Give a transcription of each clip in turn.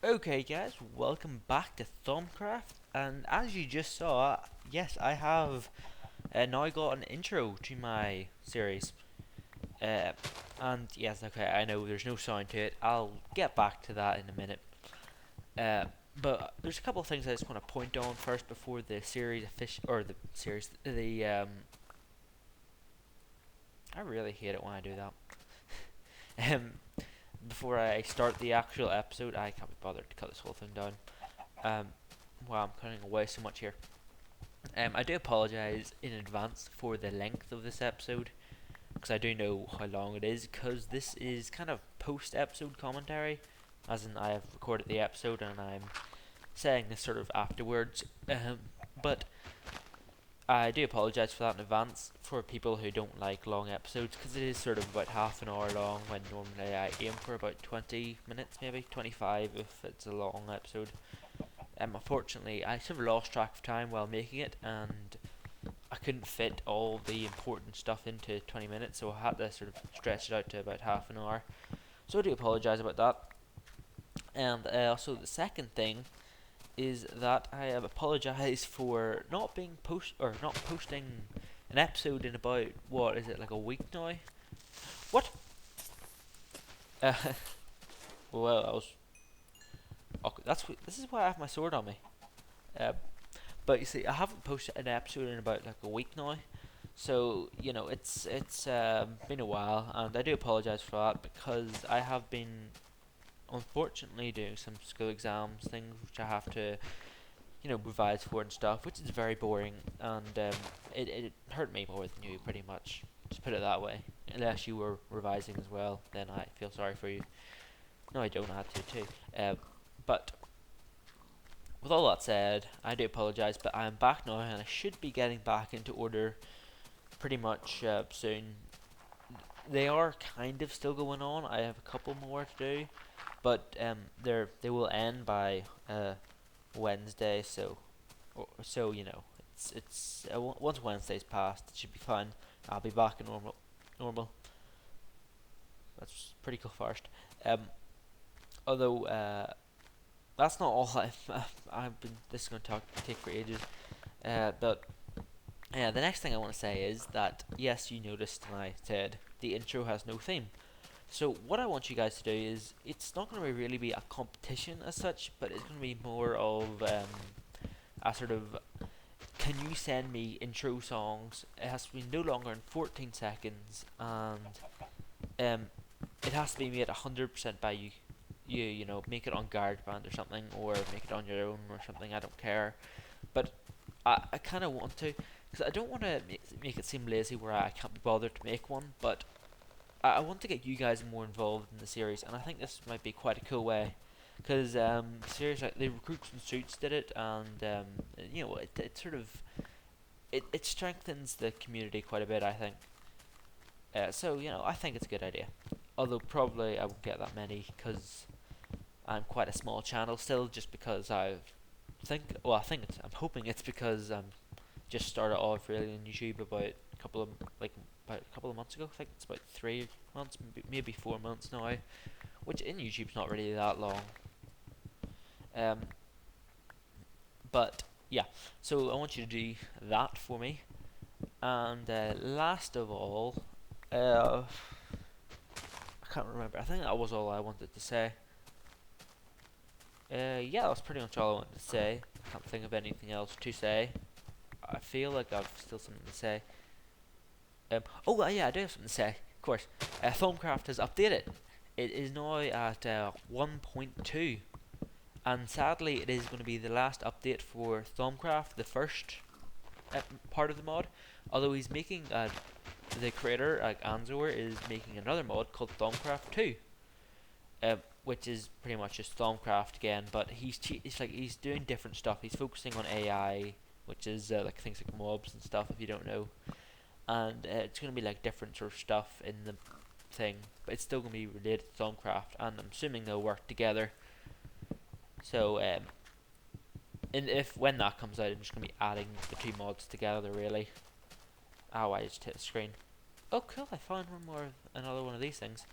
Okay guys, welcome back to Thaumcraft, and as you just saw, yes, I have now got an intro to my series. Uh, and yes, okay, I know there's no sound to it. I'll get back to that in a minute. Uh, but there's a couple of things I just want to point on first before the series I really hate it when I do that. Before I start the actual episode, I can't be bothered to cut this whole thing down. Um, wow, I'm cutting away so much here. I do apologise in advance for the length of this episode, because I do know how long it is, because this is kind of post-episode commentary, as in I have recorded the episode and I'm saying this sort of afterwards, but I do apologise for that in advance for people who don't like long episodes, because it is sort of about half an hour long, when normally I aim for about 20 minutes, maybe 25 if it's a long episode. Unfortunately, I sort of lost track of time while making it, and I couldn't fit all the important stuff into 20 minutes, so I had to sort of stretch it out to about half an hour. So I do apologise about that. And also the second thing is that I have apologised for not posting an episode in about, what is it, like a week now? What? Uh, well, I was. Okay, this is why I have my sword on me. Uh, But you see, I haven't posted an episode in about like a week now, so it's been a while, and I do apologise for that because I have been unfortunately doing some school exams things which I have to revise for and stuff, which is very boring, and it hurt me more than you pretty much. Just put it that way. Unless you were revising as well, then I feel sorry for you. No, I don't have to too. But with all that said, I do apologise, but I am back now, and I should be getting back into order pretty much soon. They are kind of still going on. I have a couple more to do, but they will end by Wednesday. So once Wednesday's passed, it should be fine. I'll be back in normal. That's pretty cool first. Um, although that's not all I've been. This is going to take for ages. But yeah, the next thing I want to say is that yes, you noticed and I said the intro has no theme. So what I want you guys to do is, it's not going to really be a competition as such, but it's going to be more of a sort of, can you send me intro songs? It has to be no longer than 14 seconds, and um, it has to be made 100% by you. Make it on GarageBand or something, or make it on your own or something. I don't care, but I kind of want to, because I don't want to make it seem lazy where I can't be bothered to make one, but I want to get you guys more involved in the series, and I think this might be quite a cool way, because series like the Recruits and Suits did it, and it sort of it strengthens the community quite a bit, I think. So I think it's a good idea, although probably I won't get that many because I'm quite a small channel still, just because I'm hoping it's because I'm just started off really on YouTube about a couple of months ago. I think it's about 3 months, maybe 4 months now, which in YouTube's not really that long. Um, but yeah, so I want you to do that for me, and last of all, I can't remember. I think that was all I wanted to say. Yeah, that's pretty much all I wanted to say. I can't think of anything else to say. I feel like I've still something to say. Yeah, I do have something to say. Of course, Thaumcraft has updated. It is now at 1.2, and sadly, it is going to be the last update for Thaumcraft, the first part of the mod. Although he's making the creator, Anzor, is making another mod called Thaumcraft 2, which is pretty much just Thaumcraft again, but he's doing different stuff. He's focusing on AI, which is like things like mobs and stuff, if you don't know, and it's going to be like different sort of stuff in the thing, but it's still going to be related to Thaumcraft, and I'm assuming they'll work together. So and if when that comes out, I'm just going to be adding the two mods together, really. Oh, I just hit the screen. Oh, cool! I found another one of these things.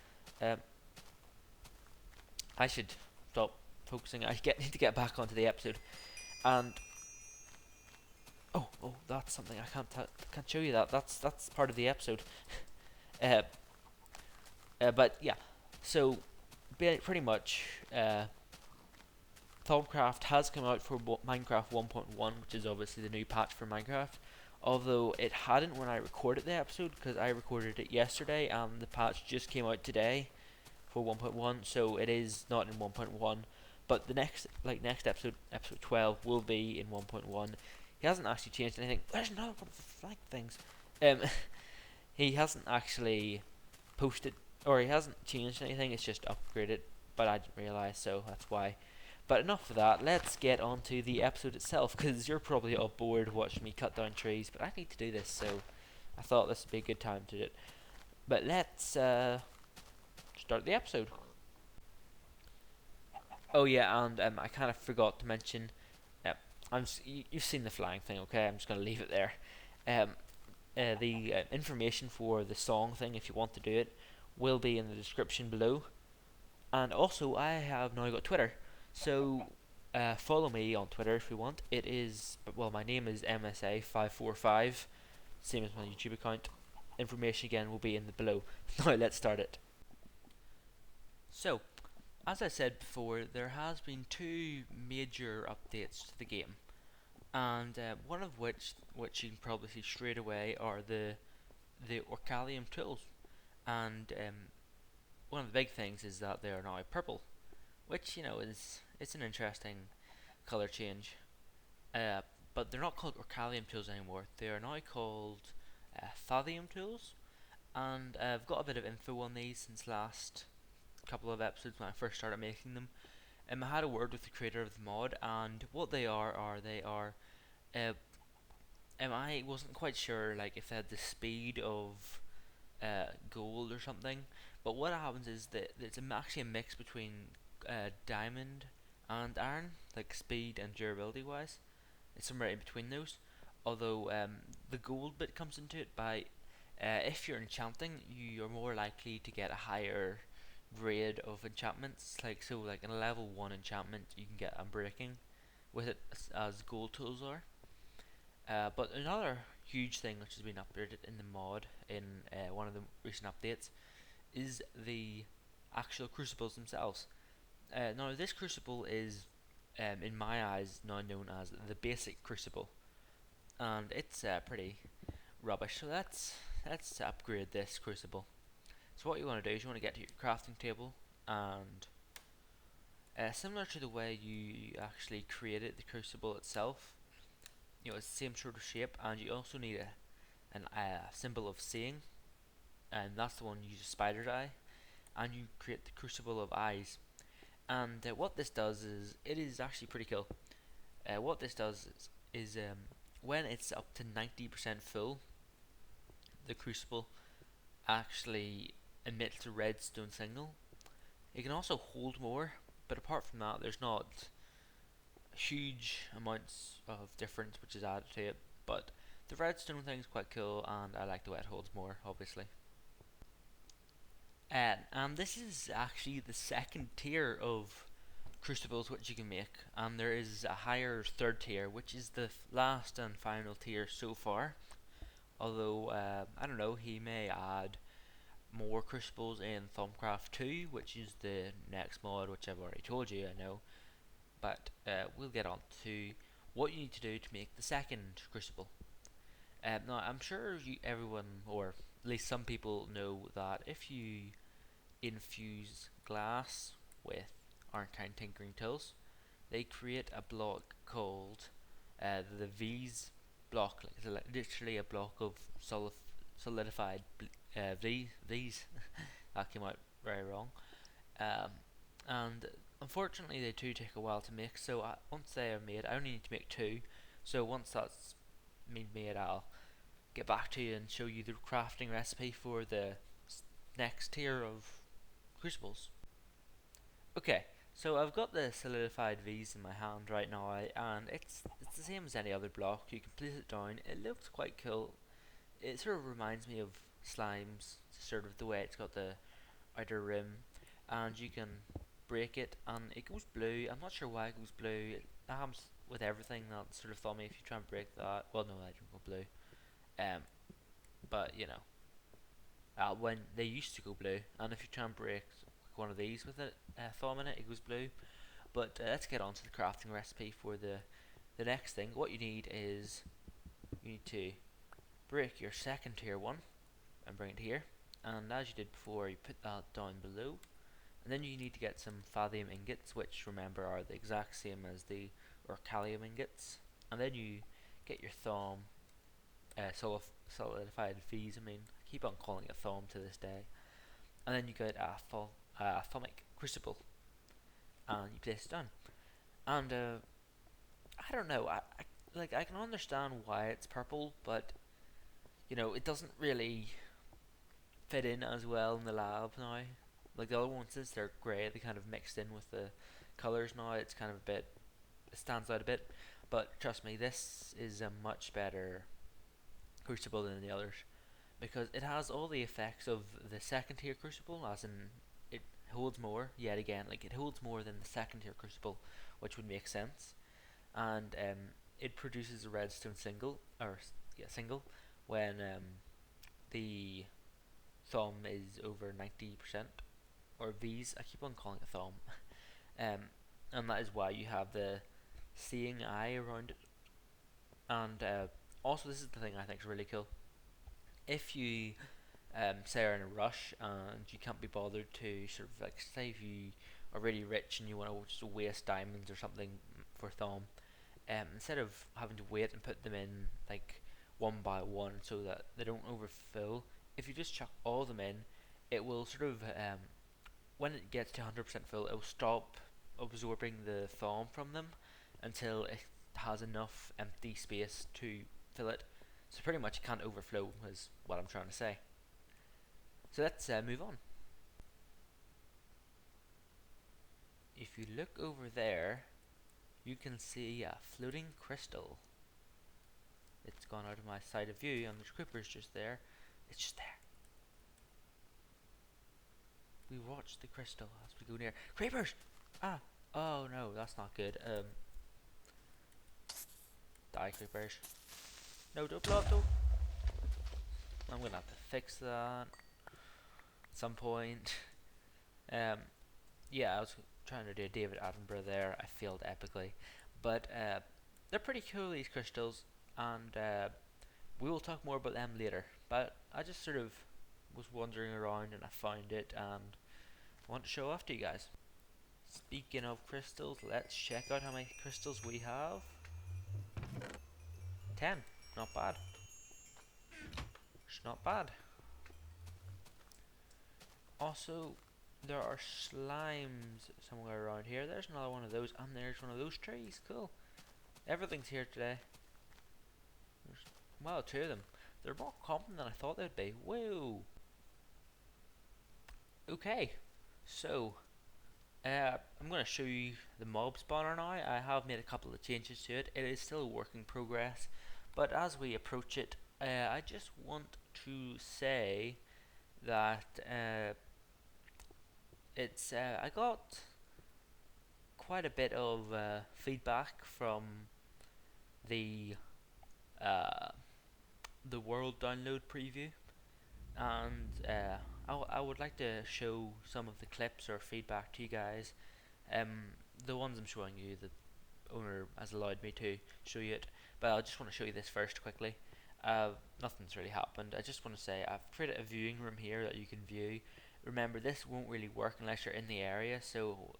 I should stop focusing. I need to get back onto the episode. And oh, that's something I can't show you that. That's part of the episode. Uh, but yeah, so pretty much, Thaumcraft has come out for Minecraft 1.1, which is obviously the new patch for Minecraft. Although it hadn't when I recorded the episode, because I recorded it yesterday and the patch just came out today for 1.1, so it is not in 1.1. But the next episode, episode 12, will be in 1.1. He hasn't actually changed anything. There's another one of the flag things. Um, he hasn't actually posted, or he hasn't changed anything. It's just upgraded, but I didn't realize, so that's why. But enough of that. Let's get on to the episode itself, because you're probably all bored watching me cut down trees, but I need to do this, so I thought this would be a good time to do it. But let's start the episode. Oh yeah, and I kind of forgot to mention. You've seen the flying thing, okay? I'm just gonna leave it there. Um, the information for the song thing, if you want to do it, will be in the description below. And also, I have now got Twitter, so follow me on Twitter if you want. It is, well, my name is msa545, same as my YouTube account. Information again will be in the below. Now let's start it. So, as I said before, there has been two major updates to the game, and one of which you can probably see straight away, are the Orcalium tools. And one of the big things is that they are now purple, which it's an interesting color change. Uh, but they're not called Orcalium tools anymore. They are now called Thaumium tools, and I've got a bit of info on these since last couple of episodes when I first started making them. I had a word with the creator of the mod, and what they are uh, I wasn't quite sure like if they had the speed of gold or something, but what happens is that it's actually a mix between diamond and iron, like speed and durability wise. It's somewhere in between those. Although the gold bit comes into it by if you're enchanting, you're more likely to get a higher grade of enchantments. Like in a level 1 enchantment, you can get unbreaking with it as gold tools are. But another huge thing which has been updated in the mod in one of the recent updates is the actual crucibles themselves. Now this crucible is, in my eyes, now known as the basic crucible, and it's pretty rubbish. So let's upgrade this crucible. So what you want to do is you want to get to your crafting table, and similar to the way you actually created the crucible itself, it's the same sort of shape, and you also need a symbol of seeing, and that's the one you use a spider's eye, and you create the crucible of eyes. And what this does is, it is actually pretty cool. What this does is when it's up to 90% full, the crucible actually emits a redstone signal. It can also hold more, but apart from that, there's not huge amounts of difference which is added to it. But the redstone thing is quite cool, and I like the way it holds more, obviously. And this is actually the second tier of crucibles which you can make, and there is a higher third tier, which is the last and final tier so far. Although I don't know, he may add more crucibles in Thaumcraft 2, which is the next mod, which I've already told you, I know. But we'll get on to what you need to do to make the second crucible. Now, I'm sure everyone, or at least some people, know that if you infuse glass with Arcane Tinkering Tools, they create a block called the V's block. Like, literally a block of solidified V's. That came out very wrong. Um, and unfortunately, they do take a while to make. So once they are made, I only need to make two. So once that's been made, I'll get back to you and show you the crafting recipe for the next tier of crucibles. Okay, so I've got the solidified V's in my hand right now, and it's the same as any other block. You can place it down. It looks quite cool. It sort of reminds me of slimes, sort of the way it's got the outer rim, and you can break it and it goes blue. I'm not sure why it goes blue. It happens with everything that sort of thumb me. If you try and break that, well, no, I don't go blue. Um, but you know, when they used to go blue, and if you try and break one of these with a thumb in it, it goes blue. But let's get on to the crafting recipe for the next thing. What you need is you need to break your second tier one and bring it here. And as you did before, you put that down below. And then you need to get some fathium ingots, which remember are the exact same as the orcalium ingots. And then you get your thumb, solidified fees. I mean, I keep on calling it thumb to this day. And then you get a thaumic crucible, and you place it down. And I don't know, I can understand why it's purple, but you know it doesn't really fit in as well in the lab now. Like the other ones, since they're grey, they kind of mixed in with the colours now. It's kind of a bit, it stands out a bit. But trust me, this is a much better crucible than the others because it has all the effects of the second tier crucible, as in it holds more. Yet again, like it holds more than the second tier crucible, which would make sense. And it produces a redstone single when the thumb is over 90%, or V's. I keep on calling it thumb, and that is why you have the seeing eye around it. And also, this is the thing I think is really cool. If you say are in a rush and you can't be bothered to sort of like say if you are really rich and you want to just waste diamonds or something for thumb, instead of having to wait and put them in like one by one so that they don't overfill, if you just chuck all of them in, it will sort of when it gets to 100% full, it will stop absorbing the thumb from them until it has enough empty space to fill it. So pretty much it can't overflow is what I'm trying to say. So let's move on. If you look over there, you can see a floating crystal. It's gone out of my side of view and there's creepers just there. It's just there. We watch the crystal as we go near. Creepers! Ah! Oh no, that's not good. Die, creepers. No, don't blow up though. I'm gonna have to fix that at some point. Yeah, I was trying to do David Attenborough there. I failed epically. But they're pretty cool, these crystals, and we will talk more about them later. But I just sort of was wandering around and I found it and I want to show off to you guys. Speaking of crystals, let's check out how many crystals we have. 10. Not bad. It's not bad. Also, there are slimes somewhere around here. There's another one of those, and there's one of those trees. Cool. Everything's here today. There's, well, two of them. They're more common than I thought they'd be. Whoa. Okay, so I'm going to show you the mob spawner now. I have made a couple of changes to it. It is still a work in progress, but as we approach it, I just want to say that I got quite a bit of feedback from the uh, the world download preview, and I would like to show some of the clips or feedback to you guys. The ones I'm showing you, the owner has allowed me to show you it, but I just want to show you this first quickly. Nothing's really happened. I just want to say I've created a viewing room here that you can view. Remember, this won't really work unless you're in the area, so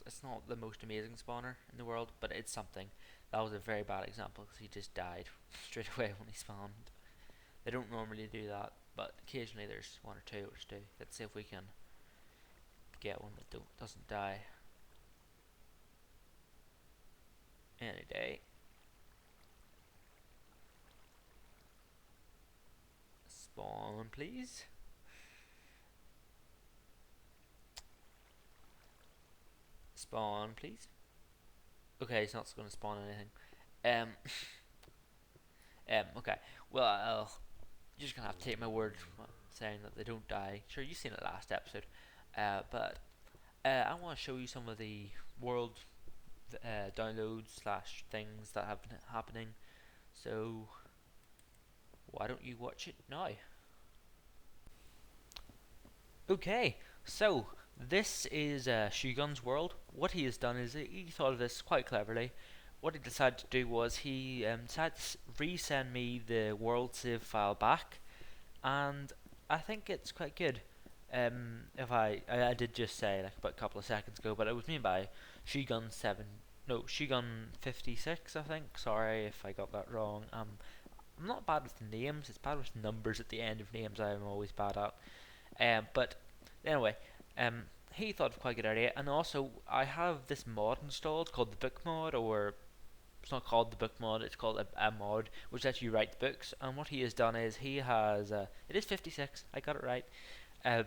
it's not the most amazing spawner in the world, but it's something. That was a very bad example because he just died straight away when he spawned. They don't normally do that, but occasionally there's one or two which do. Let's see if we can get one that doesn't die any day. Spawn, please. Spawn, please. Okay, it's not going to spawn anything. Um, okay. Well, you're just gonna have to take my word saying that they don't die. Sure, you've seen it last episode. But I want to show you some of the world downloads slash things that have been happening. So why don't you watch it now? Okay, so this is Shogun's world. What he has done is he thought of this quite cleverly. What he decided to do was he decided to resend me the world save file back, and I think it's quite good. If I did just say like about a couple of seconds ago, but it was made by Shogun 7, no, Shogun 56, I think. Sorry if I got that wrong. I'm not bad with names. It's bad with numbers at the end of names. I'm always bad at. But anyway, he thought of quite a good idea, and also I have this mod installed called the book mod, or it's not called the book mod, it's called a mod which lets you write books. And what he has done is he has it is 56, I got it right. And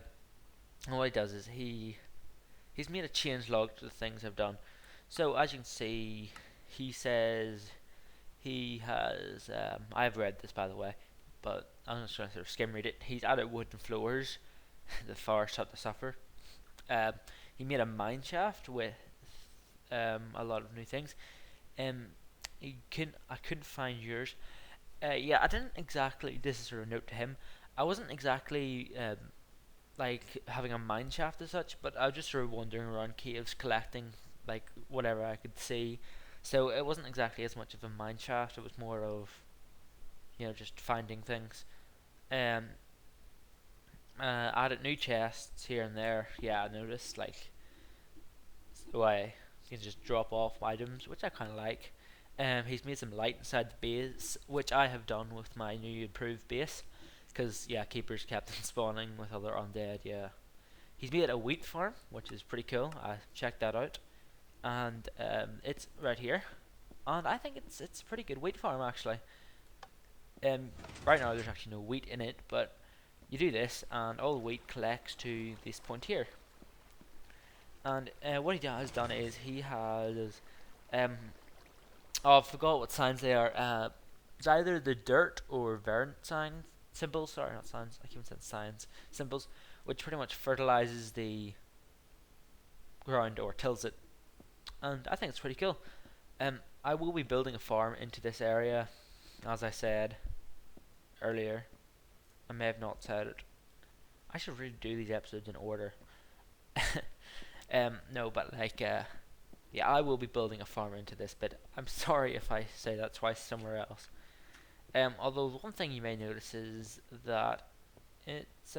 what he does is he's made a change log to the things I've done. So as you can see, he says he has I've read this by the way, but I'm just going to sort of skim read it. He's added wooden floors. The forest had to suffer. Um, he made a mine shaft with a lot of new things. Um, I couldn't find yours. Yeah, I didn't exactly. This is sort of a note to him. I wasn't exactly like having a mine shaft as such, but I was just sort of wandering around caves collecting like whatever I could see. So it wasn't exactly as much of a mine shaft. It was more of just finding things. Um, added new chests here and there. Yeah, I noticed like the way you can just drop off items, which I kind of like. He's made some light inside the base, which I have done with my new improved base, because yeah, keepers kept on spawning with other undead. Yeah, he's made a wheat farm, which is pretty cool. I checked that out, and it's right here, and I think it's a pretty good wheat farm actually. Um, right now there's actually no wheat in it, but you do this, and all the wheat collects to this point here. And what he has done is he has um, oh, I forgot what signs they are. It's either the dirt or variant sign symbols. Sorry, not signs. I keep on saying signs. Symbols, which pretty much fertilizes the ground or tills it, and I think it's pretty cool. I will be building a farm into this area, as I said earlier. I may have not said it. I should really do these episodes in order. No, but like, yeah, I will be building a farm into this bit. I'm sorry if I say that twice somewhere else. Although one thing you may notice is that it's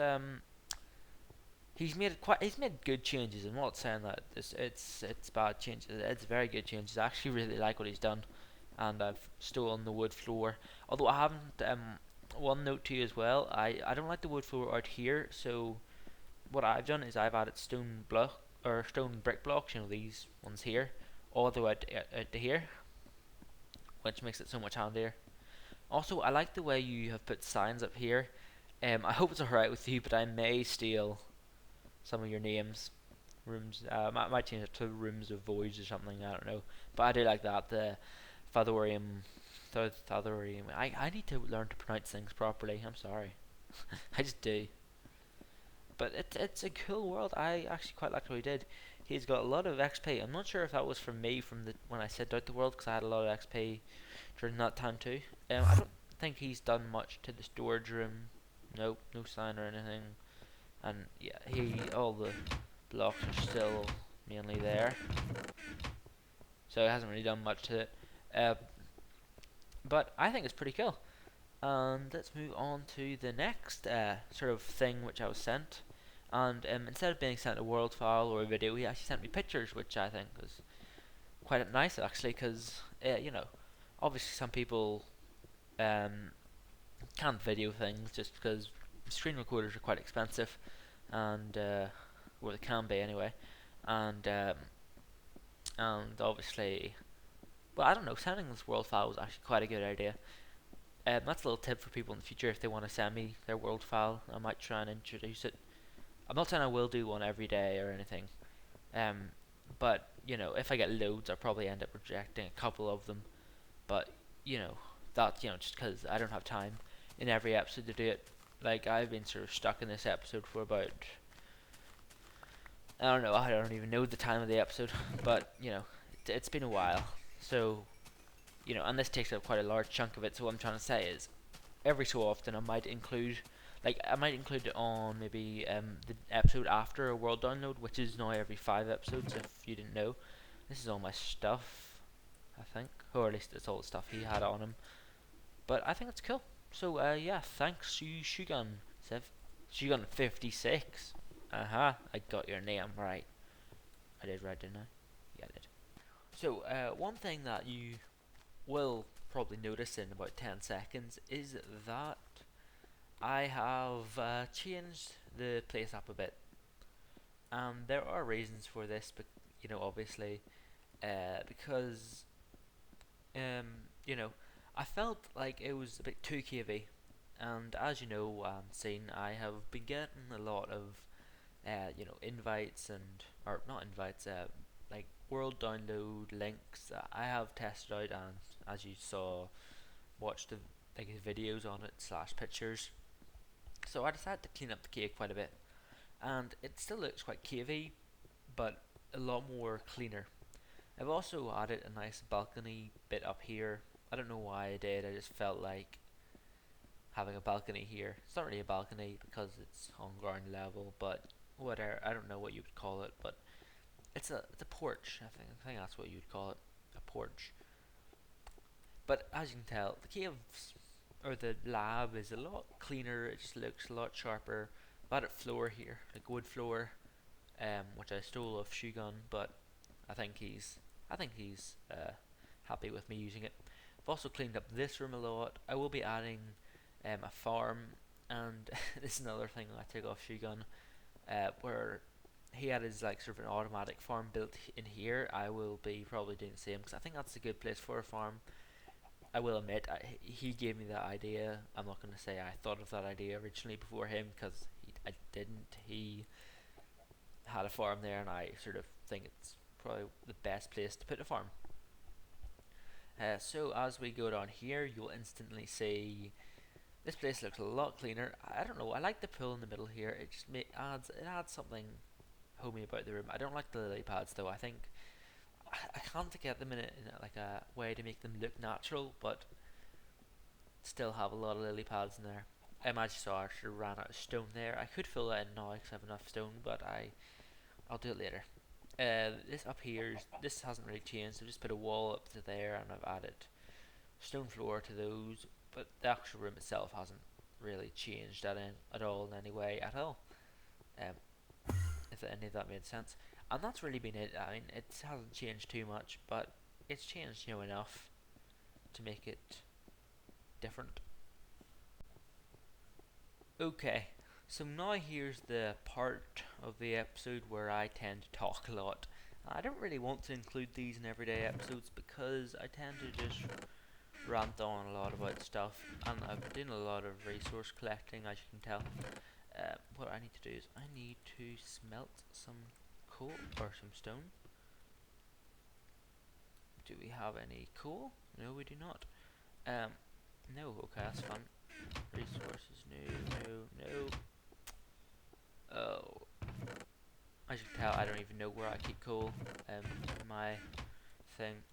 he's made good changes. I'm not saying that it's bad changes. It's very good changes. I actually really like what he's done, and I've stolen the wood floor. Although I haven't. One note to you as well. I don't like the wood floor out here. So what I've done is I've added stone block or stone brick blocks. You know, these ones here, all the way out to here, which makes it so much handier. Also, I like the way you have put signs up here. I hope it's alright with you, but I may steal some of your names. Rooms, I might change it to Rooms of Voids or something, I don't know. But I do like that, the Fathorium. Fathorium. I need to learn to pronounce things properly, I'm sorry. I just do. But it's a cool world. I actually quite liked what he did. He's got a lot of XP. I'm not sure if that was from me from the when I set out the world, because I had a lot of XP during that time too. I don't think he's done much to the storage room. Nope, no sign or anything. And yeah, all the blocks are still mainly there, so he hasn't really done much to it. But I think it's pretty cool. And let's move on to the next sort of thing which I was sent. And instead of being sent a world file or a video, he actually sent me pictures, which I think was quite nice actually, because obviously some people can't video things just because screen recorders are quite expensive, and or they can be anyway, and obviously, well, I don't know, sending this world file was actually quite a good idea. That's a little tip for people in the future if they want to send me their world file. I might try and introduce it. I'm not saying I will do one every day or anything, um, but if I get loads, I'll probably end up rejecting a couple of them. But that just because I don't have time in every episode to do it. Like I've been sort of stuck in this episode for about I don't know. I don't even know the time of the episode, but it's been a while. So and this takes up quite a large chunk of it. So what I'm trying to say is, every so often I might include it on maybe the episode after a world download, which is now every 5 episodes. If you didn't know, this is all my stuff, I think, or at least it's all the stuff he had on him. But I think it's cool. So yeah, thanks to Shugun 56. I got your name right. I did right, didn't I? Yeah, I did. So one thing that you will probably notice in about 10 seconds is that I have changed the place up a bit. There are reasons for this, but obviously, because um, you know, I felt like it was a bit too cavey, and as you know, seen, I have been getting a lot of invites and or not invites, like world download links that I have tested out, and as you saw, watched the videos on it slash pictures. So I decided to clean up the cake quite a bit, and it still looks quite cavey, but a lot more cleaner. I've also added a nice balcony bit up here. I don't know why I did. I just felt like having a balcony here. It's not really a balcony because it's on ground level, but whatever. I don't know what you would call it, but it's a porch. I think that's what you would call it, a porch. But as you can tell, the caves or the lab is a lot cleaner. It just looks a lot sharper. I've added floor here, like wood floor, which I stole off Shogun, but I think he's happy with me using it. I've also cleaned up this room a lot. I will be adding a farm, and this is another thing I took off Shogun, where he had his like sort of an automatic farm built in here. I will be probably doing the same because I think that's a good place for a farm. I will admit, he gave me that idea. I'm not going to say I thought of that idea originally before him because I didn't. He had a farm there, and I sort of think it's probably the best place to put a farm. So as we go down here, you'll instantly see this place looks a lot cleaner. I don't know. I like the pool in the middle here. It just adds something homey about the room. I don't like the lily pads though. I think I can't get them in like a way to make them look natural, but still have a lot of lily pads in there. I imagine so. I actually ran out of stone there. I could fill that in now because I have enough stone, but I'll do it later. This up here, this hasn't really changed. I've just put a wall up to there, and I've added stone floor to those. But the actual room itself hasn't really changed at all in any way at all. If any of that made sense. And that's really been it. I mean, it hasn't changed too much, but it's changed enough to make it different. Okay, so now here's the part of the episode where I tend to talk a lot. I don't really want to include these in everyday episodes because I tend to just rant on a lot about stuff, and I've been doing a lot of resource collecting, as you can tell. What I need to do is I need to smelt some coal or some stone. Do we have any coal? No, we do not. No, okay, that's fun. Resources, no. Oh, as you can tell, I don't even know where I keep coal. My thing.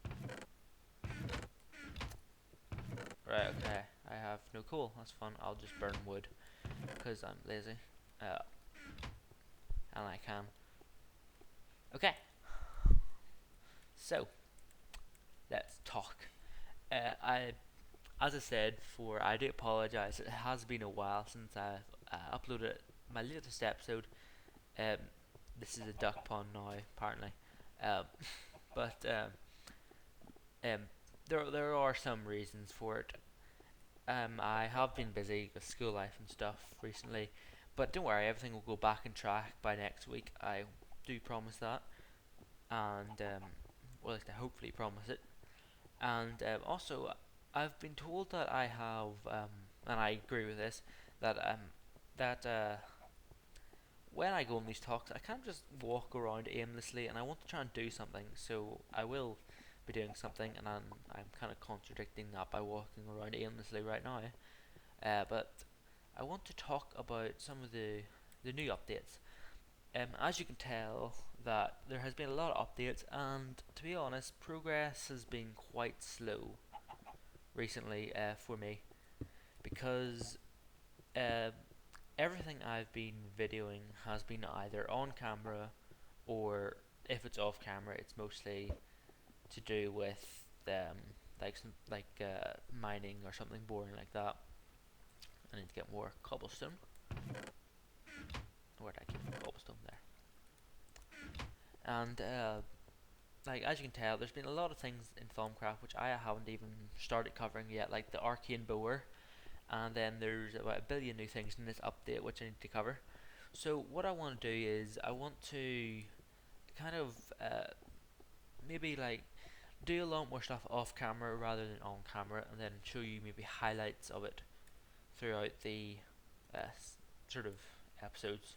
Right, okay, I have no coal. That's fun. I'll just burn wood because I'm lazy. And I can. Okay, so let's talk. As I said before, I do apologise. It has been a while since I've uploaded my latest episode. Um, this is a duck pond now, apparently. Um, but there are some reasons for it. I have been busy with school life and stuff recently, but don't worry, everything will go back on track by next week. I do promise that, and well, I hopefully promise it. And also, I've been told that I have, and I agree with this, that when I go on these talks, I can't just walk around aimlessly, and I want to try and do something. So I will be doing something, and I'm kind of contradicting that by walking around aimlessly right now. But I want to talk about some of the new updates. As you can tell, that there has been a lot of updates, and to be honest, progress has been quite slow recently for me because uh, everything I've been videoing has been either on camera or if it's off camera, it's mostly to do with mining or something boring like that. I need to get more cobblestone. Where did I keep the cobblestone there? And as you can tell, there's been a lot of things in Thaumcraft which I haven't even started covering yet, like the arcane bower, and then there's about a billion new things in this update which I need to cover. So what I want to do is I want to kind of maybe like do a lot more stuff off camera rather than on camera, and then show you maybe highlights of it throughout the sort of episodes.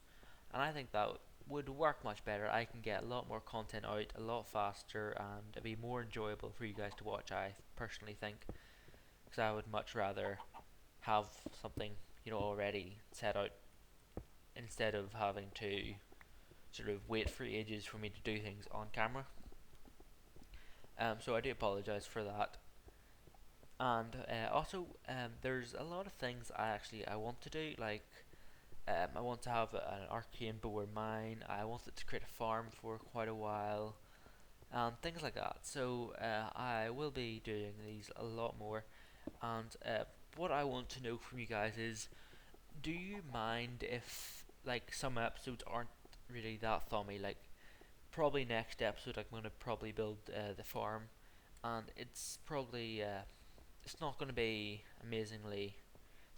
And I think that would work much better. I can get a lot more content out a lot faster, and it'd be more enjoyable for you guys to watch, I personally think, because I would much rather have something already set out instead of having to sort of wait for ages for me to do things on camera. So I do apologize for that. And also, there's a lot of things I want to do, like I want to have an arcane bower mine. I wanted to create a farm for quite a while, and things like that. So I will be doing these a lot more. And what I want to know from you guys is, do you mind if like some episodes aren't really that thummy? Like probably next episode I'm gonna probably build the farm, and it's not gonna be amazingly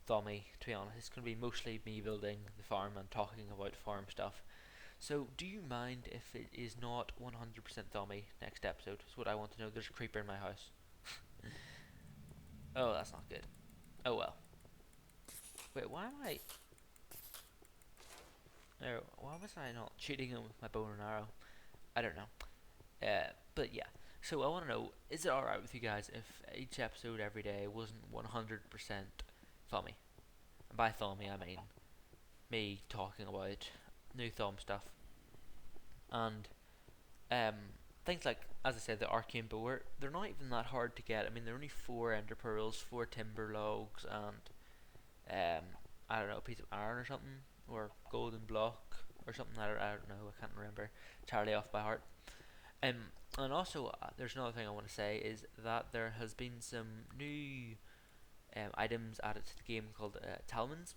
thummy, to be honest. It's going to be mostly me building the farm and talking about farm stuff. So, do you mind if it is not 100% thummy next episode? Is what I want to know. There's a creeper in my house. Oh, that's not good. Oh well. Wait, why am I... why was I not shooting him with my bow and arrow? I don't know. But yeah. So I want to know, is it alright with you guys if each episode every day wasn't 100% thummy? And by thummy I mean me talking about new thumb stuff. And um, things like, as I said, the arcane bower, they're not even that hard to get. I mean, they're only 4 ender pearls, 4 timber logs, and I don't know, a piece of iron or something, or golden block or something. I don't know. I can't remember entirely off by heart. And also, there's another thing I want to say is that there has been some new items added to the game called talons,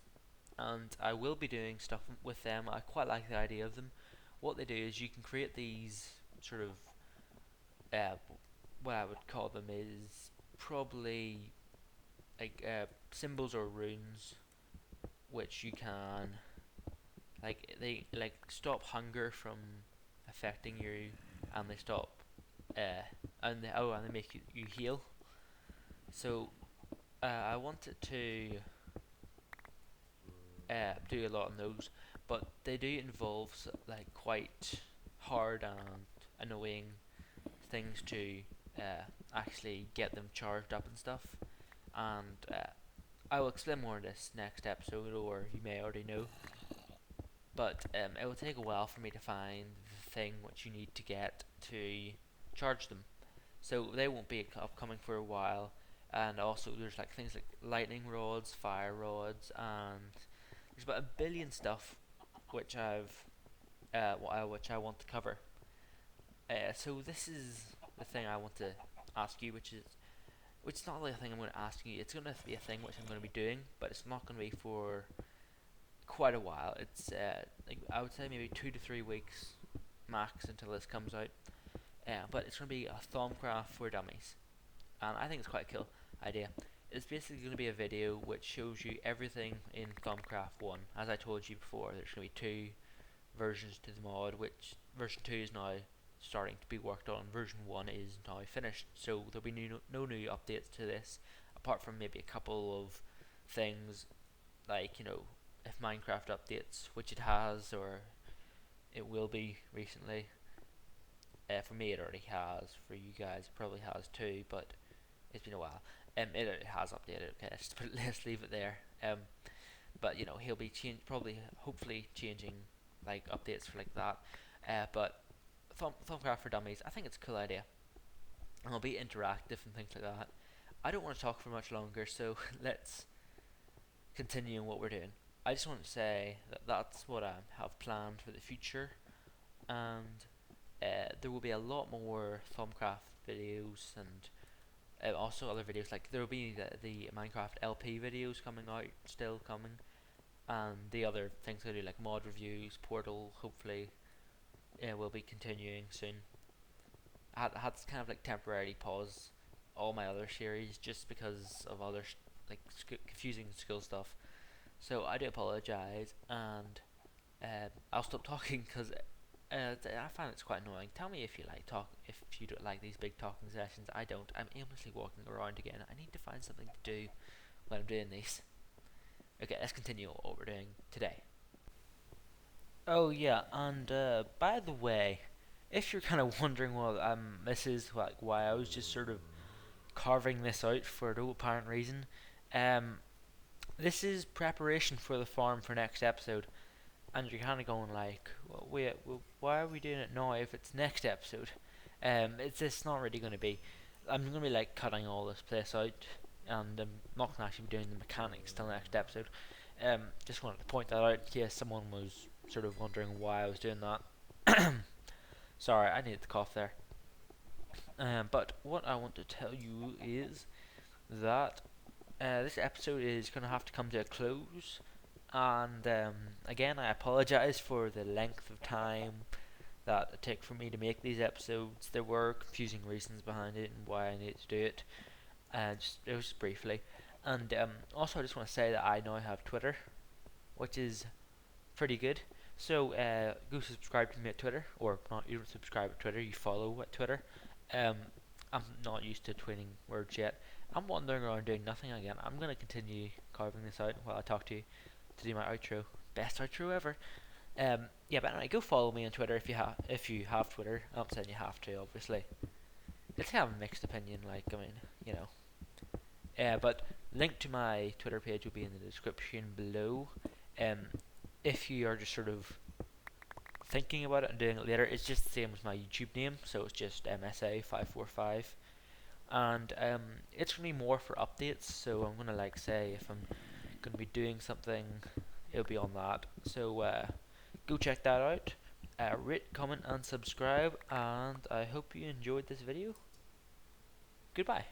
and I will be doing stuff with them. I quite like the idea of them. What they do is you can create these sort of uh, what I would call them is probably like symbols or runes, which you can they like stop hunger from affecting you, and they stop and they make you heal. So I wanted to do a lot of those, but they do involve like quite hard and annoying things to actually get them charged up and stuff. And I will explain more in this next episode, or you may already know. But it will take a while for me to find the thing which you need to get to charge them. So they won't be upcoming for a while. And also, there's like things like lightning rods, fire rods, and there's about a billion stuff which which I want to cover. So this is the thing I want to ask you, which is not really a thing I'm going to ask you. It's going to be a thing which I'm going to be doing, but it's not going to be for quite a while. It's like I would say maybe 2 to 3 weeks max until this comes out. But it's going to be a Thaumcraft for dummies, and I think it's quite a cool idea. It's basically going to be a video which shows you everything in Thaumcraft 1. As I told you before, there's going to be 2 versions to the mod, which version 2 is now starting to be worked on. Version 1 is now finished, so there'll be no new updates to this, apart from maybe a couple of things like, if Minecraft updates, which it has, or it will be recently. For me, it already has. For you guys, it probably has too, but it's been a while. It has updated. Okay, let's leave it there. But he'll be probably, hopefully, changing like updates for like that. But Thaumcraft for Dummies, I think it's a cool idea. And it'll be interactive and things like that. I don't want to talk for much longer, so let's continue what we're doing. I just want to say that that's what I have planned for the future, and there will be a lot more Thaumcraft videos and also other videos. Like there will be the Minecraft LP videos coming out, still coming, and the other things I do like mod reviews, Portal. Hopefully, will be continuing soon. I had to kind of like temporarily pause all my other series just because of other like confusing school stuff. So I do apologize, and I'll stop talking because I find it's quite annoying. Tell me if you like talk, if you don't like these big talking sessions. I don't. I'm aimlessly walking around again. I need to find something to do when I'm doing these. Okay, let's continue what we're doing today. Oh yeah, and by the way, if you're kind of wondering, well, this is like why I was just sort of carving this out for no apparent reason. Um, this is preparation for the farm for next episode, and you're kind of going like, well, wait, well, why are we doing it now if it's next episode? It's not really going to be. I'm going to be like cutting all this place out, and I'm not going to actually be doing the mechanics till next episode. Just wanted to point that out in case someone was sort of wondering why I was doing that. Sorry, I needed to cough there. But what I want to tell you is that this episode is going to have to come to a close. And again, I apologize for the length of time that it took for me to make these episodes. There were confusing reasons behind it and why I needed to do it. It was just briefly. And also, I just want to say that I now have Twitter, which is pretty good. So go subscribe to me at Twitter, or not. You don't subscribe at Twitter. You follow at Twitter. Um, I'm not used to tweeting words yet. I'm wandering around doing nothing again. I'm gonna continue carving this out while I talk to you to do my outro. Best outro ever. Yeah, but anyway, go follow me on Twitter if you have Twitter. I'm not saying you have to, obviously. It's kind of a mixed opinion. Like I mean, you know. But link to my Twitter page will be in the description below. Um, if you are just sort of thinking about it and doing it later, it's just the same as my YouTube name, so it's just msa545, and it's gonna be more for updates. So I'm gonna like say if I'm gonna be doing something, it'll be on that. So go check that out. Rate, comment, and subscribe, and I hope you enjoyed this video. Goodbye.